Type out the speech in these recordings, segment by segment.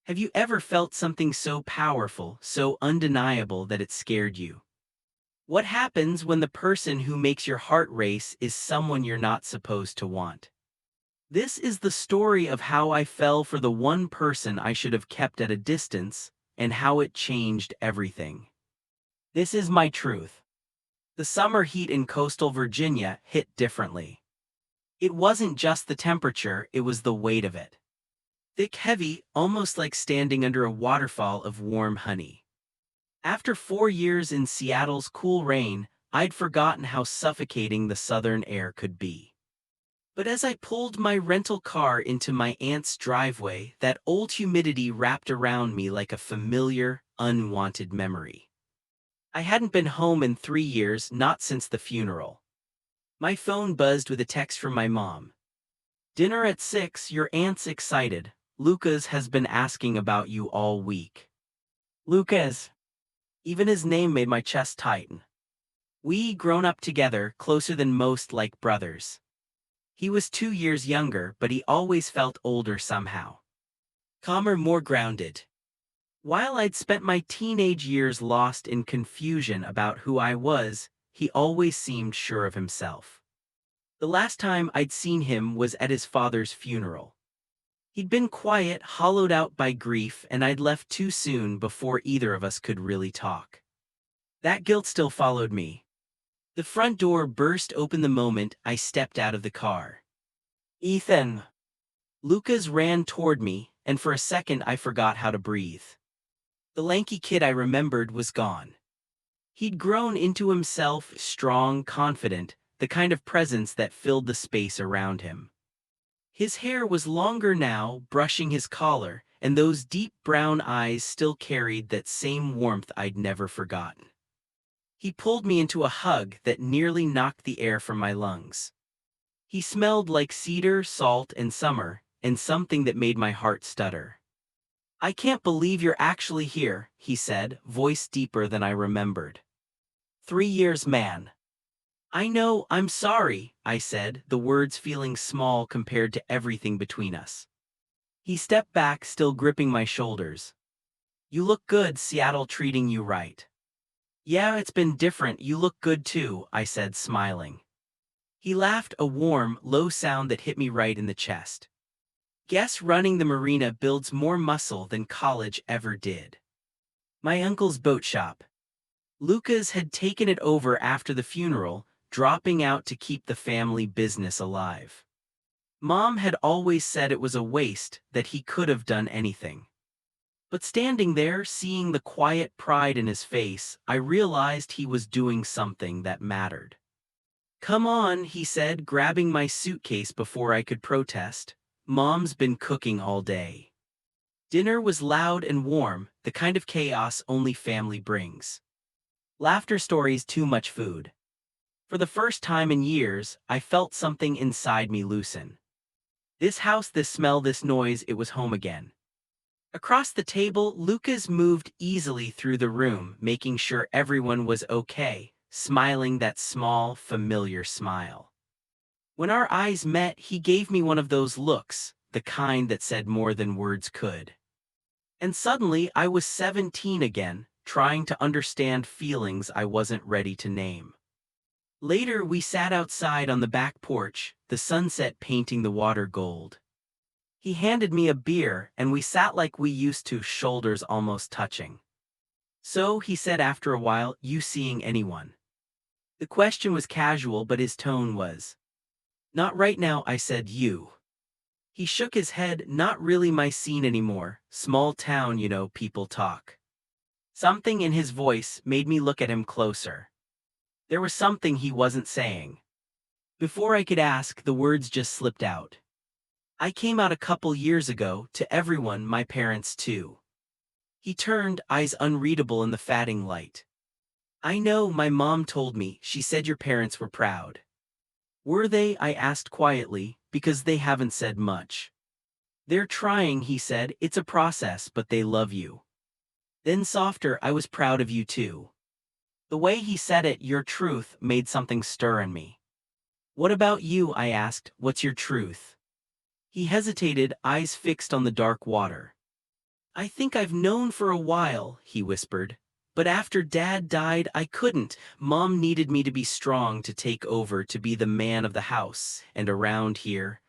Have you ever felt something so powerful, so undeniable that it scared you? What happens when the person who makes your heart race is someone you're not supposed to want? This is the story of how I fell for the one person I should have kept at a distance, and how it changed everything. This is my truth. The summer heat in coastal Virginia hit differently. It wasn't just the temperature, it was the weight of it. Thick, heavy, almost like standing under a waterfall of warm honey. After 4 years in Seattle's cool rain, I'd forgotten how suffocating the southern air could be. But as I pulled my rental car into my aunt's driveway, that old humidity wrapped around me like a familiar, unwanted memory. I hadn't been home in 3 years, not since the funeral. My phone buzzed with a text from my mom. "Dinner at 6, your aunt's excited. Lucas has been asking about you all week." Lucas. Even his name made my chest tighten. We grown up together, closer than most, like brothers. He was 2 years younger, but he always felt older somehow. Calmer, more grounded. While I'd spent my teenage years lost in confusion about who I was, he always seemed sure of himself. The last time I'd seen him was at his father's funeral. He'd been quiet, hollowed out by grief, and I'd left too soon before either of us could really talk. That guilt still followed me. The front door burst open the moment I stepped out of the car. "Ethan!" Lucas ran toward me, and for a second I forgot how to breathe. The lanky kid I remembered was gone. He'd grown into himself, strong, confident, the kind of presence that filled the space around him. His hair was longer now, brushing his collar, and those deep brown eyes still carried that same warmth I'd never forgotten. He pulled me into a hug that nearly knocked the air from my lungs. He smelled like cedar, salt, and summer, and something that made my heart stutter. "I can't believe you're actually here," he said, voice deeper than I remembered. 3 years, man." "I know, I'm sorry," I said, the words feeling small compared to everything between us. He stepped back, still gripping my shoulders. "You look good, Seattle treating you right." "Yeah, it's been different, you look good too," I said, smiling. He laughed, a warm, low sound that hit me right in the chest. "Guess running the marina builds more muscle than college ever did." My uncle's boat shop. Lucas had taken it over after the funeral, dropping out to keep the family business alive. Mom had always said it was a waste, that he could have done anything. But standing there, seeing the quiet pride in his face, I realized he was doing something that mattered. "Come on," he said, grabbing my suitcase before I could protest. "Mom's been cooking all day." Dinner was loud and warm, the kind of chaos only family brings. Laughter, stories, too much food. For the first time in years, I felt something inside me loosen. This house, this smell, this noise, it was home again. Across the table, Lucas moved easily through the room, making sure everyone was okay, smiling that small, familiar smile. When our eyes met, he gave me one of those looks, the kind that said more than words could. And suddenly, I was 17 again, trying to understand feelings I wasn't ready to name. Later, we sat outside on the back porch, the sunset painting the water gold. He handed me a beer, and we sat like we used to, shoulders almost touching. "So," he said after a while, "you seeing anyone?" The question was casual, but his tone was. "Not right now," I said. "You?" He shook his head. "Not really my scene anymore. Small town, you know, people talk." Something in his voice made me look at him closer. There was something he wasn't saying. Before I could ask, the words just slipped out. "I came out a couple years ago, to everyone, my parents too." He turned, eyes unreadable in the fading light. "I know, my mom told me, she said your parents were proud." "Were they?" I asked quietly, because they haven't said much. "They're trying," he said, "it's a process, but they love you." Then softer, "I was proud of you too." The way he said it, "your truth," made something stir in me. "What about you?" I asked, "what's your truth?" He hesitated, eyes fixed on the dark water. I think I've known for a while, he whispered. But after Dad died, I couldn't. Mom needed me to be strong to take over, to be the man of the house. And around here,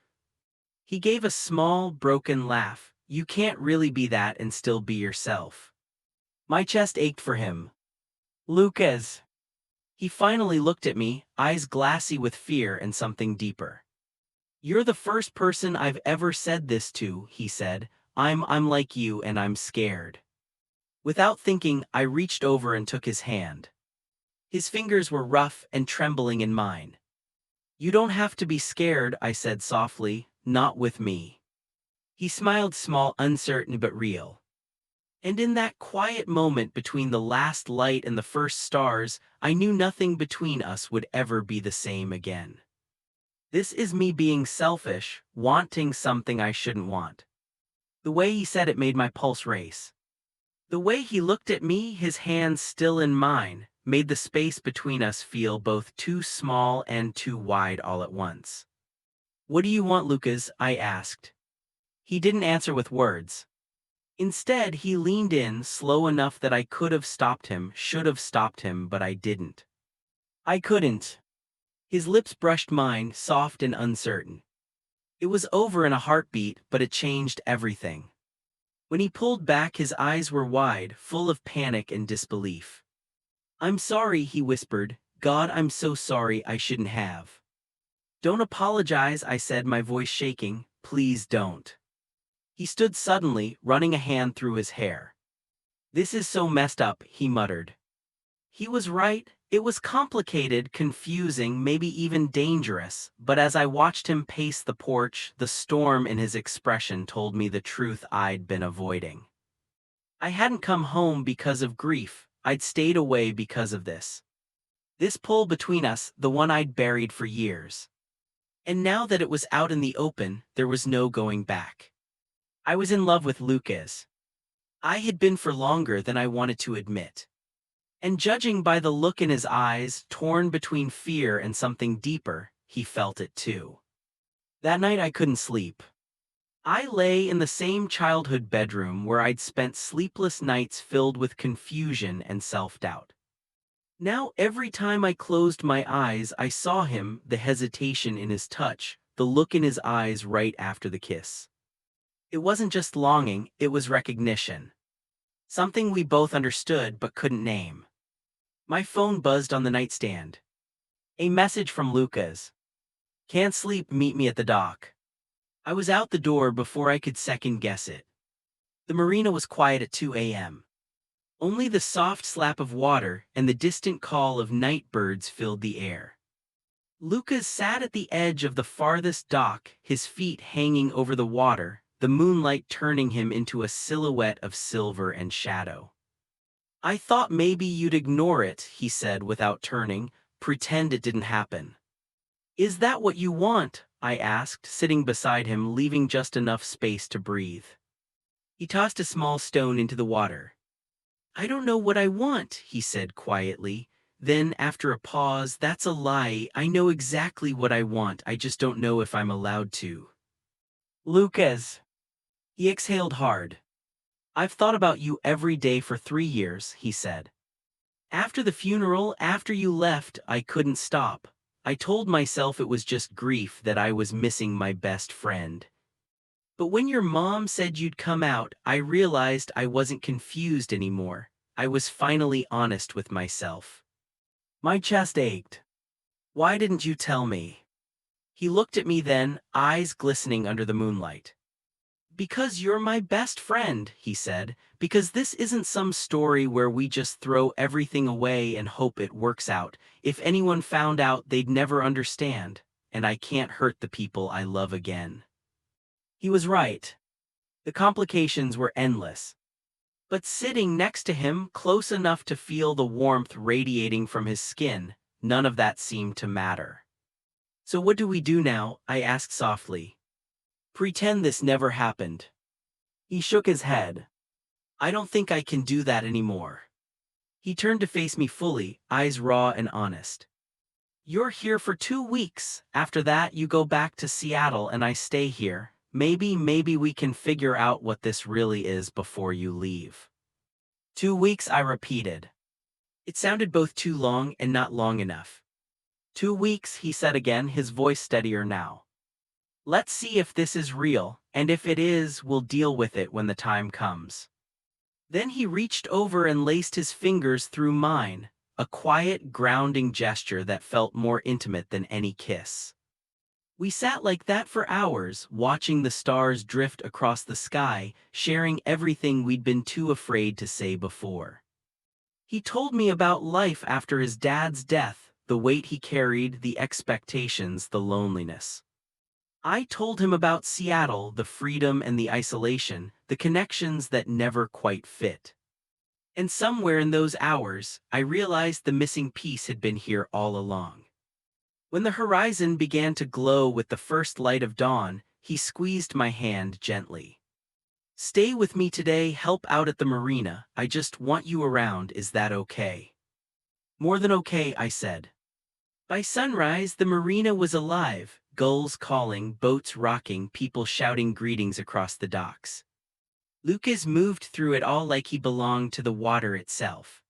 he gave a small, broken laugh. You can't really be that and still be yourself. My chest ached for him. Lucas. He finally looked at me, eyes glassy with fear and something deeper. You're the first person I've ever said this to, he said. I'm like you and I'm scared. Without thinking, I reached over and took his hand. His fingers were rough and trembling in mine. You don't have to be scared, I said softly, not with me. He smiled, small, uncertain but real. And in that quiet moment between the last light and the first stars, I knew nothing between us would ever be the same again. This is me being selfish, wanting something I shouldn't want. The way he said it made my pulse race. The way he looked at me, his hands still in mine, made the space between us feel both too small and too wide all at once. What do you want, Lucas? I asked. He didn't answer with words. Instead, he leaned in, slow enough that I could have stopped him, should have stopped him, but I didn't. I couldn't. His lips brushed mine, soft and uncertain. It was over in a heartbeat, but it changed everything. When he pulled back, his eyes were wide, full of panic and disbelief. I'm sorry, he whispered. God, I'm so sorry, I shouldn't have. Don't apologize, I said, my voice shaking. Please don't. He stood suddenly, running a hand through his hair. This is so messed up, he muttered. He was right. It was complicated, confusing, maybe even dangerous, but as I watched him pace the porch, the storm in his expression told me the truth I'd been avoiding. I hadn't come home because of grief, I'd stayed away because of this. This pull between us, the one I'd buried for years. And now that it was out in the open, there was no going back. I was in love with Lucas. I had been for longer than I wanted to admit. And judging by the look in his eyes, torn between fear and something deeper, he felt it too. That night I couldn't sleep. I lay in the same childhood bedroom where I'd spent sleepless nights filled with confusion and self-doubt. Now every time I closed my eyes, I saw him, the hesitation in his touch, the look in his eyes right after the kiss. It wasn't just longing, it was recognition. Something we both understood but couldn't name. My phone buzzed on the nightstand. A message from Lucas. Can't sleep, meet me at the dock. I was out the door before I could second guess it. The marina was quiet at 2 a.m. Only the soft slap of water and the distant call of night birds filled the air. Lucas sat at the edge of the farthest dock, his feet hanging over the water, the moonlight turning him into a silhouette of silver and shadow. I thought maybe you'd ignore it, he said without turning, pretend it didn't happen. Is that what you want? I asked, sitting beside him, leaving just enough space to breathe. He tossed a small stone into the water. I don't know what I want, he said quietly. Then, after a pause, that's a lie, I know exactly what I want, I just don't know if I'm allowed to. Lucas. He exhaled hard. I've thought about you every day for 3 years, he said. After the funeral, after you left, I couldn't stop. I told myself it was just grief, that I was missing my best friend. But when your mom said you'd come out, I realized I wasn't confused anymore. I was finally honest with myself. My chest ached. Why didn't you tell me? He looked at me then, eyes glistening under the moonlight. Because you're my best friend, he said, because this isn't some story where we just throw everything away and hope it works out. If anyone found out, they'd never understand, and I can't hurt the people I love again. He was right. The complications were endless. But sitting next to him, close enough to feel the warmth radiating from his skin, none of that seemed to matter. So what do we do now? I asked softly. Pretend this never happened. He shook his head. I don't think I can do that anymore. He turned to face me fully, eyes raw and honest. You're here for 2 weeks. After that, you go back to Seattle and I stay here. Maybe we can figure out what this really is before you leave." 2 weeks, I repeated. It sounded both too long and not long enough. 2 weeks, he said again, his voice steadier now. Let's see if this is real, and if it is, we'll deal with it when the time comes. Then he reached over and laced his fingers through mine, a quiet, grounding gesture that felt more intimate than any kiss. We sat like that for hours, watching the stars drift across the sky, sharing everything we'd been too afraid to say before. He told me about life after his dad's death, the weight he carried, the expectations, the loneliness. I told him about Seattle, the freedom and the isolation, the connections that never quite fit. And somewhere in those hours, I realized the missing piece had been here all along. When the horizon began to glow with the first light of dawn, he squeezed my hand gently. "Stay with me today, help out at the marina, I just want you around, is that okay?" "More than okay," I said. By sunrise, the marina was alive, gulls calling, boats rocking, people shouting greetings across the docks. Lucas moved through it all like he belonged to the water itself.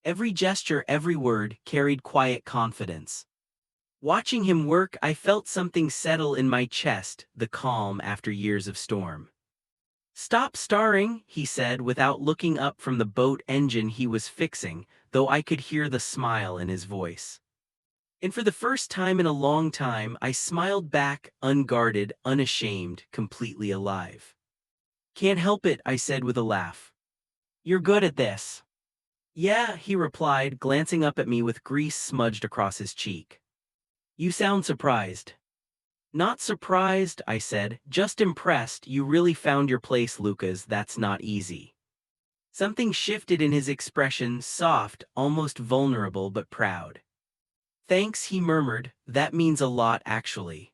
Every gesture, every word, carried quiet confidence. Watching him work, I felt something settle in my chest, the calm after years of storm. "Stop starring," he said without looking up from the boat engine he was fixing, though I could hear the smile in his voice. And for the first time in a long time, I smiled back, unguarded, unashamed, completely alive. "Can't help it," I said with a laugh. "You're good at this." "Yeah," he replied, glancing up at me with grease smudged across his cheek. "You sound surprised." "Not surprised," I said, "just impressed. You really found your place, Lucas. That's not easy." Something shifted in his expression, soft, almost vulnerable but proud. "Thanks," he murmured, "that means a lot actually."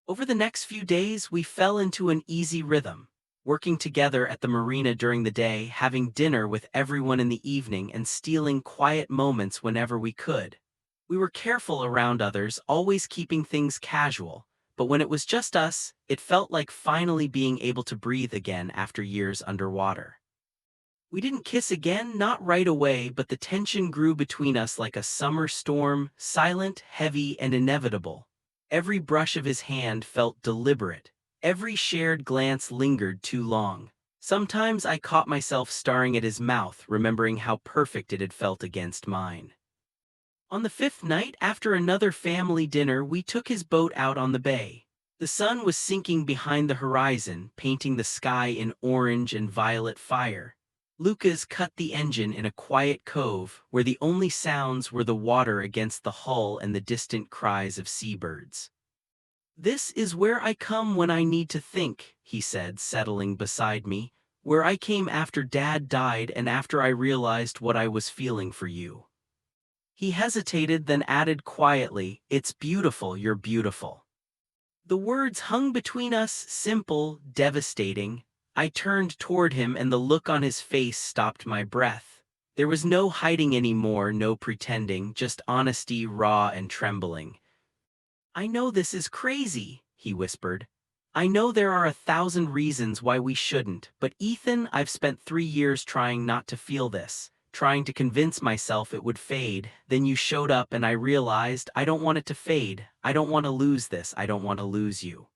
Over the next few days, we fell into an easy rhythm, working together at the marina during the day, having dinner with everyone in the evening, and stealing quiet moments whenever we could. We were careful around others, always keeping things casual, but when it was just us, it felt like finally being able to breathe again after years underwater. We didn't kiss again, not right away, but the tension grew between us like a summer storm, silent, heavy, and inevitable. Every brush of his hand felt deliberate. Every shared glance lingered too long. Sometimes I caught myself staring at his mouth, remembering how perfect it had felt against mine. On the fifth night, after another family dinner, we took his boat out on the bay. The sun was sinking behind the horizon, painting the sky in orange and violet fire. Lucas cut the engine in a quiet cove where the only sounds were the water against the hull and the distant cries of seabirds. "This is where I come when I need to think," he said, settling beside me, "where I came after Dad died and after I realized what I was feeling for you." He hesitated, then added quietly, "It's beautiful, you're beautiful." The words hung between us, simple, devastating. I turned toward him and the look on his face stopped my breath. There was no hiding anymore, no pretending, just honesty, raw and trembling. "I know this is crazy," he whispered. "I know there are 1,000 reasons why we shouldn't, but Ethan, I've spent 3 years trying not to feel this, trying to convince myself it would fade. Then you showed up and I realized I don't want it to fade. I don't want to lose this. I don't want to lose you."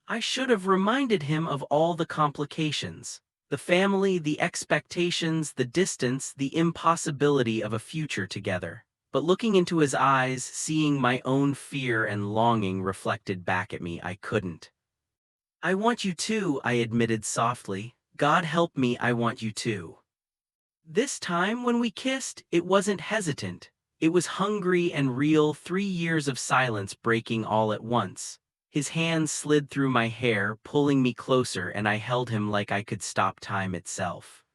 I should have reminded him of all the complications. The family, the expectations, the distance, the impossibility of a future together. But looking into his eyes, seeing my own fear and longing reflected back at me, I couldn't. "I want you too," I admitted softly. "God help me, I want you too." This time, when we kissed, it wasn't hesitant. It was hungry and real, 3 years of silence breaking all at once. His hands slid through my hair, pulling me closer, and I held him like I could stop time itself.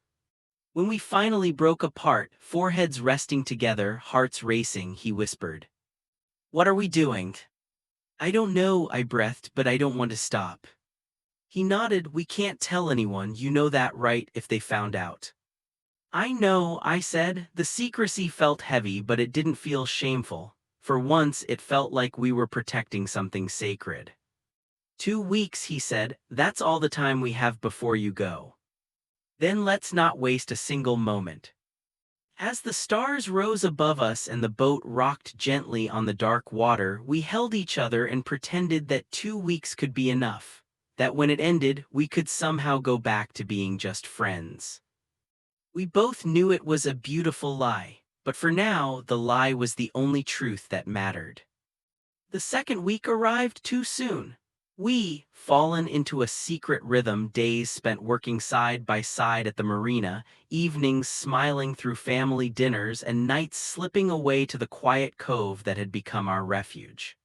When we finally broke apart, foreheads resting together, hearts racing, he whispered, "What are we doing?" "I don't know," I breathed, "but I don't want to stop." He nodded. "We can't tell anyone, you know that, right, if they found out." "I know," I said. The secrecy felt heavy, but it didn't feel shameful. For once, it felt like we were protecting something sacred. 2 weeks, he said, that's all the time we have before you go. Then let's not waste a single moment. As the stars rose above us and the boat rocked gently on the dark water, we held each other and pretended that 2 weeks could be enough, that when it ended, we could somehow go back to being just friends. We both knew it was a beautiful lie, but for now, the lie was the only truth that mattered. The second week arrived too soon. We, fallen into a secret rhythm, days spent working side by side at the marina, evenings smiling through family dinners, and nights slipping away to the quiet cove that had become our refuge.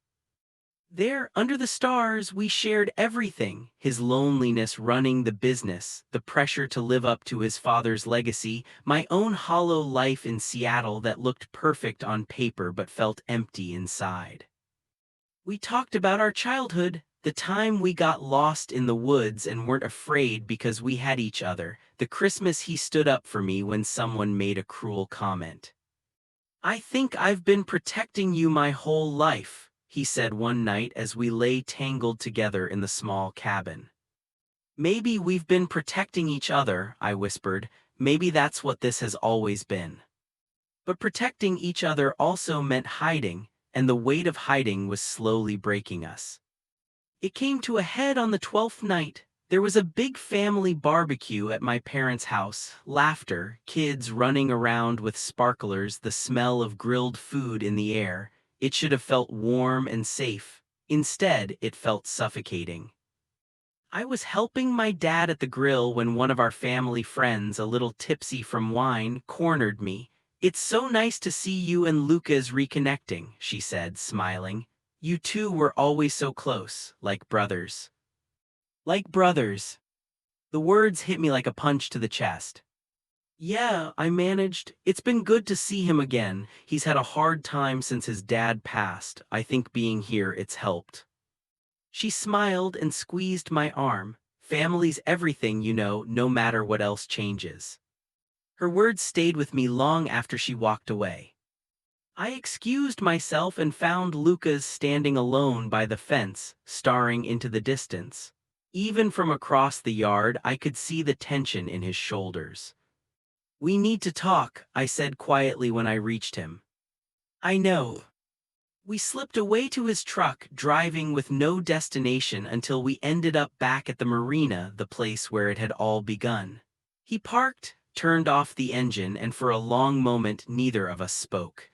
There, under the stars, we shared everything, his loneliness running the business, the pressure to live up to his father's legacy, my own hollow life in Seattle that looked perfect on paper but felt empty inside. We talked about our childhood, the time we got lost in the woods and weren't afraid because we had each other, the Christmas he stood up for me when someone made a cruel comment. "I think I've been protecting you my whole life," he said one night as we lay tangled together in the small cabin. "Maybe we've been protecting each other," I whispered. "Maybe that's what this has always been." But protecting each other also meant hiding, and the weight of hiding was slowly breaking us. It came to a head on the 12th night. There was a big family barbecue at my parents' house, laughter, kids running around with sparklers, the smell of grilled food in the air. It should have felt warm and safe. Instead, it felt suffocating. I was helping my dad at the grill when one of our family friends, a little tipsy from wine, cornered me. "It's so nice to see you and Lucas reconnecting," she said, smiling. "You two were always so close, like brothers." Like brothers. The words hit me like a punch to the chest. "Yeah, I managed. It's been good to see him again. He's had a hard time since his dad passed. I think being here, it's helped." She smiled and squeezed my arm. "Family's everything, you know, no matter what else changes." Her words stayed with me long after she walked away. I excused myself and found Lucas standing alone by the fence, staring into the distance. Even from across the yard, I could see the tension in his shoulders. "We need to talk," I said quietly when I reached him. "I know." We slipped away to his truck, driving with no destination until we ended up back at the marina, the place where it had all begun. He parked, turned off the engine, and for a long moment neither of us spoke.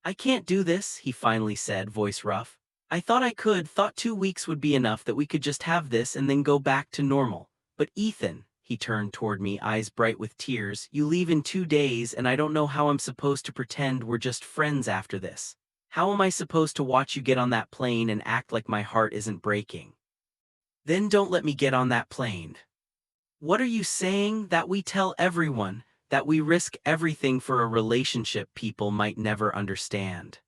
"I can't do this," he finally said, voice rough. "I thought I could, thought 2 weeks would be enough, that we could just have this and then go back to normal. But Ethan," he turned toward me, eyes bright with tears, "you leave in 2 days and I don't know how I'm supposed to pretend we're just friends after this. How am I supposed to watch you get on that plane and act like my heart isn't breaking? Then don't let me get on that plane." "What are you saying? That we tell everyone, that we risk everything for a relationship people might never understand?"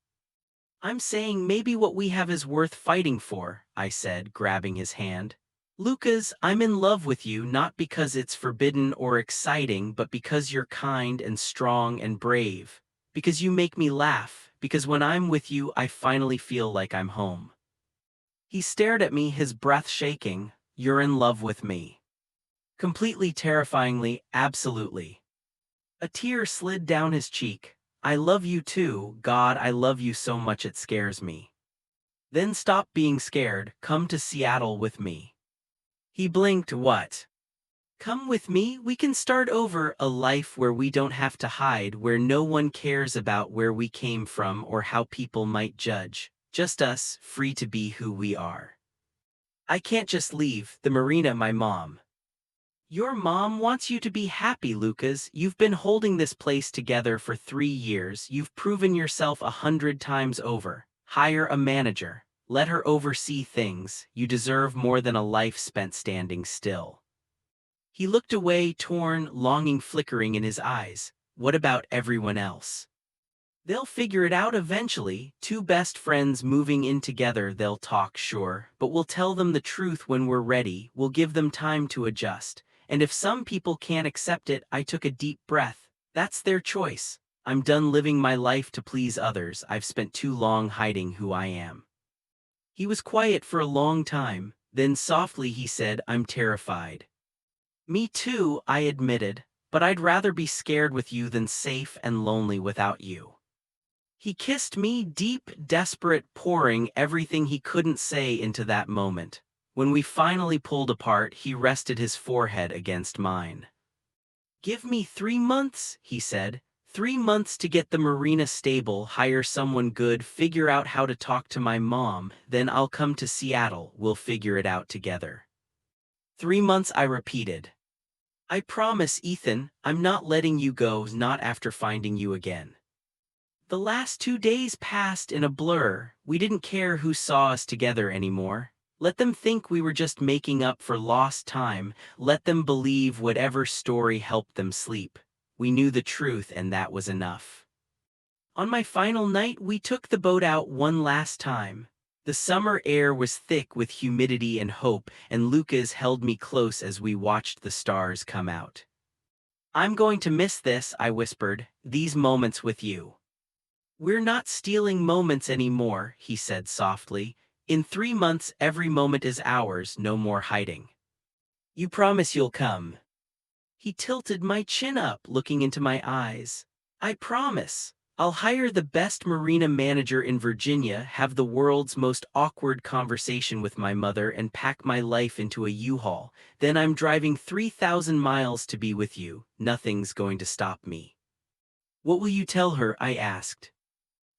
"I'm saying maybe what we have is worth fighting for," I said, grabbing his hand. "Lucas, I'm in love with you not because it's forbidden or exciting, but because you're kind and strong and brave. Because you make me laugh, because when I'm with you I finally feel like I'm home." He stared at me, his breath shaking. "You're in love with me?" Completely, terrifyingly, absolutely. A tear slid down his cheek. "I love you too, God, I love you so much it scares me." "Then stop being scared, come to Seattle with me." He blinked. "What?" "Come with me, we can start over, a life where we don't have to hide, where no one cares about where we came from or how people might judge. Just us, free to be who we are." "I can't just leave the marina, my mom." "Your mom wants you to be happy, Lucas. You've been holding this place together for 3 years. You've proven yourself 100 times over. Hire a manager. Let her oversee things. You deserve more than a life spent standing still." He looked away, torn, longing flickering in his eyes. "What about everyone else?" "They'll figure it out eventually. Two best friends moving in together, they'll talk, sure, but we'll tell them the truth when we're ready. We'll give them time to adjust. And if some people can't accept it," I took a deep breath, "that's their choice. I'm done living my life to please others. I've spent too long hiding who I am." He was quiet for a long time. Then softly he said, "I'm terrified." "Me too," I admitted, "but I'd rather be scared with you than safe and lonely without you." He kissed me, deep, desperate, pouring everything he couldn't say into that moment. When we finally pulled apart, he rested his forehead against mine. "Give me 3 months," he said. 3 months to get the marina stable, hire someone good, figure out how to talk to my mom, then I'll come to Seattle, we'll figure it out together. 3 months, I repeated. "I promise, Ethan, I'm not letting you go, not after finding you again." The last 2 days passed in a blur. We didn't care who saw us together anymore. Let them think we were just making up for lost time. Let them believe whatever story helped them sleep. We knew the truth, and that was enough. On my final night, we took the boat out one last time. The summer air was thick with humidity and hope, and Lucas held me close as we watched the stars come out. "I'm going to miss this," I whispered, "these moments with you." "We're not stealing moments anymore," he said softly. "In 3 months, every moment is ours, no more hiding. You promise you'll come?" He tilted my chin up, looking into my eyes. "I promise. I'll hire the best marina manager in Virginia, have the world's most awkward conversation with my mother, and pack my life into a U-Haul. Then I'm driving 3,000 miles to be with you. Nothing's going to stop me." "What will you tell her?" I asked.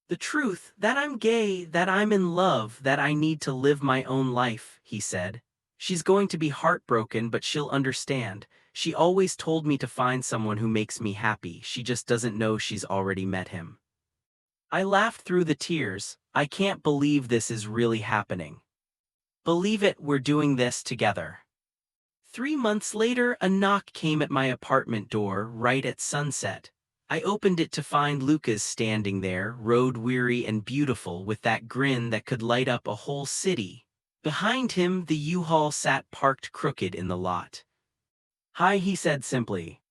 "The truth, that I'm gay, that I'm in love, that I need to live my own life," he said. "She's going to be heartbroken, but she'll understand. She always told me to find someone who makes me happy. She just doesn't know she's already met him." I laughed through the tears. "I can't believe this is really happening." "Believe it, we're doing this together." 3 months later, a knock came at my apartment door right at sunset. I opened it to find Lucas standing there, road-weary and beautiful, with that grin that could light up a whole city. Behind him, the U-Haul sat parked crooked in the lot. "Hi," he said simply.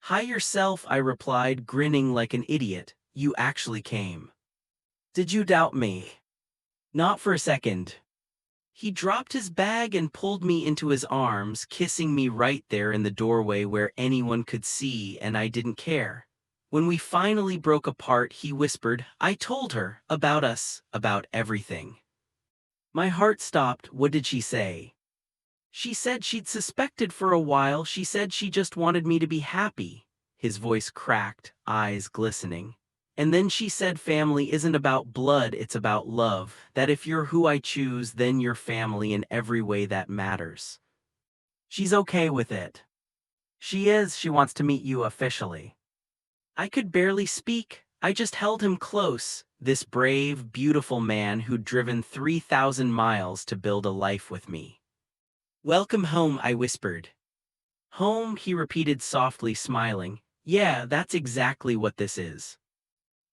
"Hi yourself," I replied, grinning like an idiot. "You actually came. Did you doubt me?" "Not for a second." He dropped his bag and pulled me into his arms, kissing me right there in the doorway where anyone could see, and I didn't care. When we finally broke apart, he whispered, "I told her, about us, about everything." My heart stopped. "What did she say?" "She said she'd suspected for a while. She said she just wanted me to be happy." His voice cracked, eyes glistening. "And then she said family isn't about blood, it's about love, that if you're who I choose, then you're family in every way that matters." "She's okay with it." "She is. She wants to meet you officially." I could barely speak. I just held him close, this brave, beautiful man who'd driven 3,000 miles to build a life with me. "Welcome home," I whispered. "Home," he repeated softly, smiling. "Yeah, that's exactly what this is."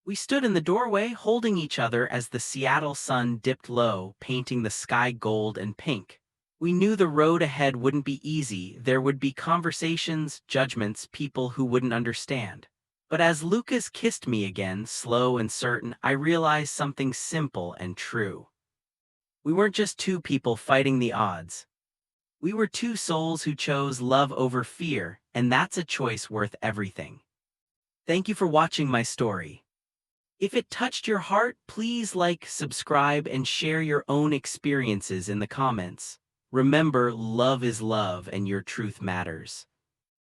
We stood in the doorway, holding each other as the Seattle sun dipped low, painting the sky gold and pink. We knew the road ahead wouldn't be easy. There would be conversations, judgments, people who wouldn't understand. But as Lucas kissed me again, slow and certain, I realized something simple and true. We weren't just two people fighting the odds. We were two souls who chose love over fear, and that's a choice worth everything. Thank you for watching my story. If it touched your heart, please like, subscribe, and share your own experiences in the comments. Remember, love is love, and your truth matters.